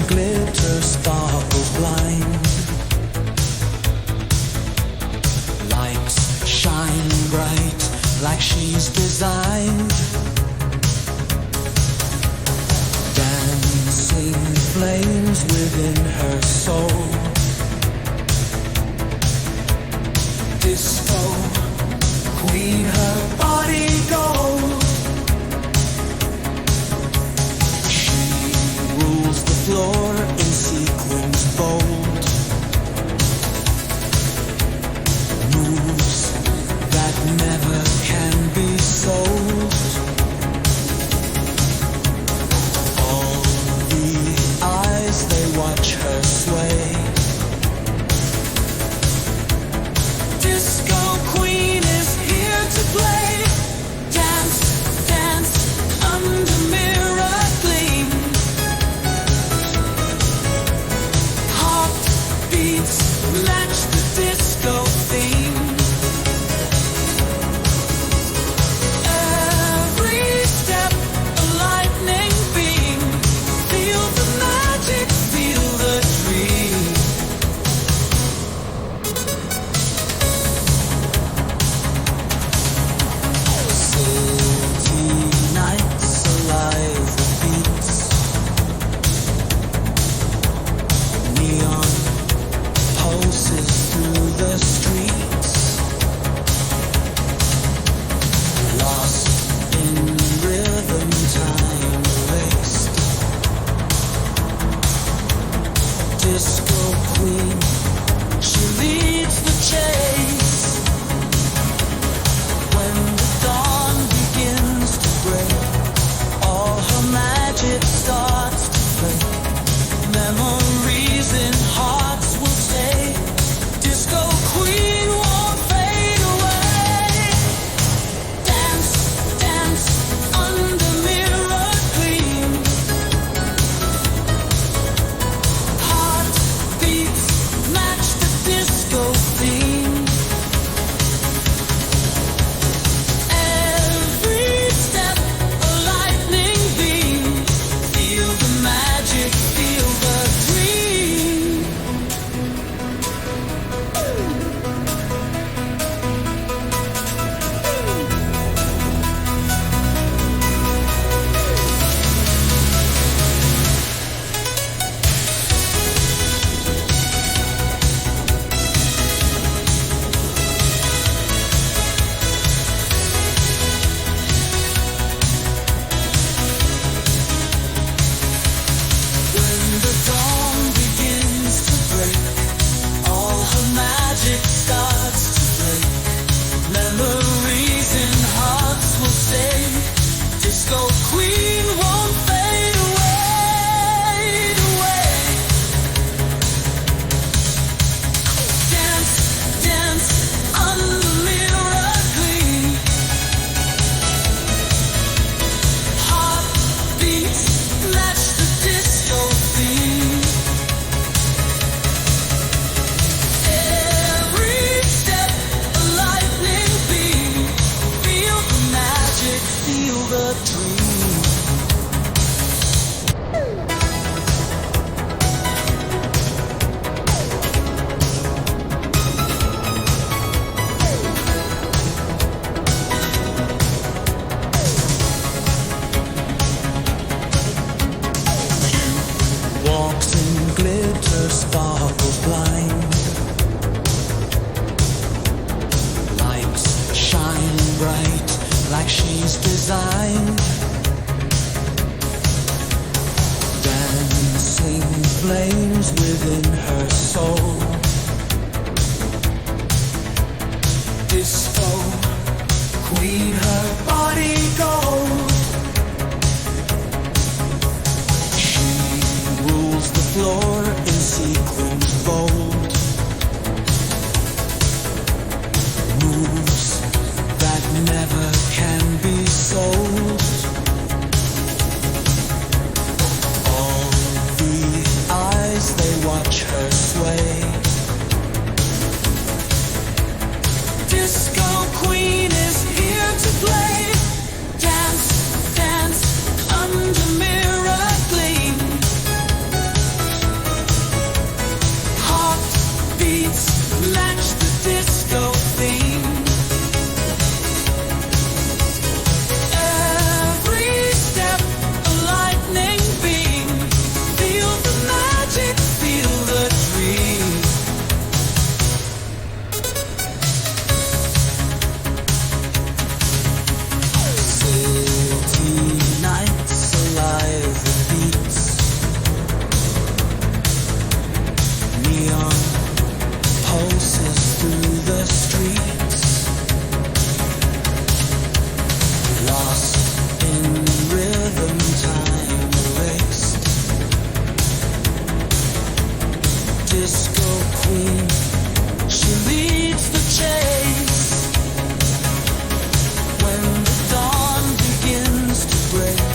glitter sparkles blind. Lights shine bright like she's designed. Dancing flames within her soul. Disco queen, her body gold. She rules the floor in sequins bold. Moves that never can be sold. All the eyes, they watch her sway. Disco queen is here to play. Dance, dance under mirror gleam. Heartbeats match the disco theme. Every step a lightning beam. Feel the magic, feel the dream. City nights alive with beats. Neon pulses through the streets. Lost in rhythm, time erased. Disco queen, she leads the chase. When the dawn begins to break, all her magic starts to break. Memories in hearts will stay. Disco queen won't fade away. Dance, dance under mirror gleam. Heartbeats match the disco theme. Every step a lightning beam. Feel the magic, feel the dream. When the dawn begins to break, all her magic starts to break. Memories in hearts will stay. Disco queen won't fade away. Dance, dance under mirror gleam. Heartbeats match the disco theme. Every step a lightning beam. Feel the magic, feel the dream. Walks in glitter, sparkles blind. Lights shine bright like she's designed. Dancing flames within her soul. Disco queen, her body gold. She rules the floor in sequins bold. Moves that never can be sold. All the eyes, they watch her sway. Disco queen is here to play. Dance, dance under mirror gleam. break.